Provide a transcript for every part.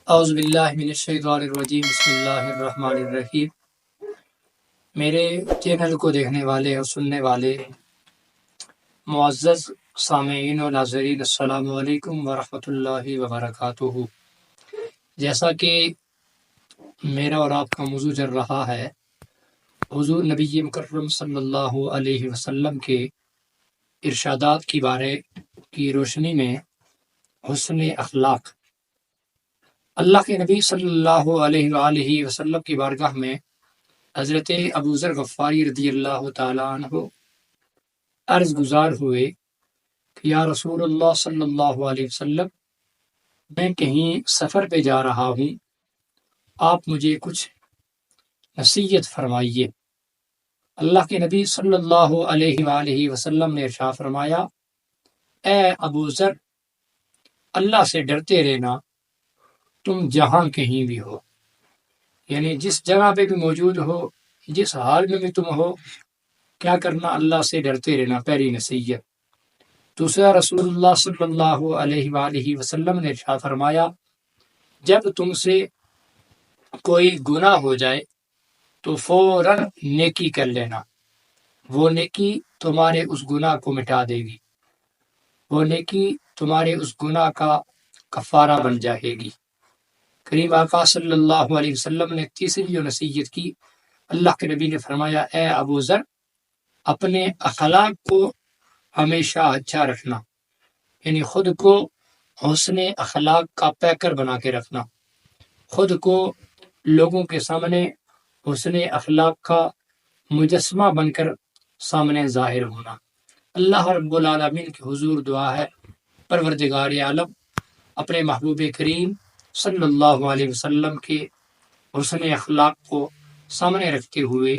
اعوذ باللہ من الشیطان الرجیم، بسم اللہ الرحمن الرحیم۔ میرے چینل کو دیکھنے والے اور سننے والے معزز سامعین و ناظرین، السلام علیکم ورحمۃ اللہ وبرکاتہ۔ جیسا کہ میرا اور آپ کا موضوع چل رہا ہے حضور نبی مکرم صلی اللہ علیہ وسلم کے ارشادات کی بارے کی روشنی میں حسن اخلاق، اللہ کے نبی صلی اللہ علیہ وآلہ وسلم کی بارگاہ میں حضرت ابو ذر غفاری رضی اللہ تعالیٰ عنہ عرض گزار ہوئے کہ یا رسول اللہ صلی اللہ علیہ وسلم، میں کہیں سفر پہ جا رہا ہوں، آپ مجھے کچھ نصیحت فرمائیے۔ اللہ کے نبی صلی اللہ علیہ وآلہ وسلم نے ارشاد فرمایا، اے ابو ذر، اللہ سے ڈرتے رہنا، تم جہاں کہیں بھی ہو، یعنی جس جگہ پہ بھی موجود ہو، جس حال میں بھی تم ہو، کیا کرنا؟ اللہ سے ڈرتے رہنا، پہلی نصیحت۔ دوسرا، رسول اللہ صلی اللہ علیہ وآلہ وسلم نے ارشاد فرمایا، جب تم سے کوئی گناہ ہو جائے تو فوراً نیکی کر لینا، وہ نیکی تمہارے اس گناہ کو مٹا دے گی، وہ نیکی تمہارے اس گناہ کا کفارہ بن جائے گی۔ کریم آقا صلی اللہ علیہ وسلم نے تیسری جو نصیحت کی، اللہ کے نبی نے فرمایا، اے ابو ذر، اپنے اخلاق کو ہمیشہ اچھا رکھنا، یعنی خود کو حسن اخلاق کا پیکر بنا کے رکھنا، خود کو لوگوں کے سامنے حسن اخلاق کا مجسمہ بن کر سامنے ظاہر ہونا۔ اللہ رب العالمین کی حضور دعا ہے، پروردگار عالم اپنے محبوب کریم صلی اللہ علیہ وسلم کے حسن اخلاق کو سامنے رکھتے ہوئے،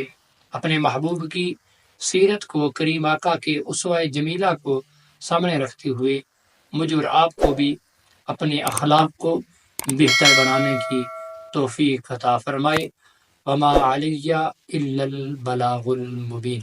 اپنے محبوب کی سیرت کو، کریم آقا کے اسوہ جمیلہ کو سامنے رکھتے ہوئے مجھ اور آپ کو بھی اپنے اخلاق کو بہتر بنانے کی توفیق عطا فرمائے۔ وما علی الا البلاغ المبین۔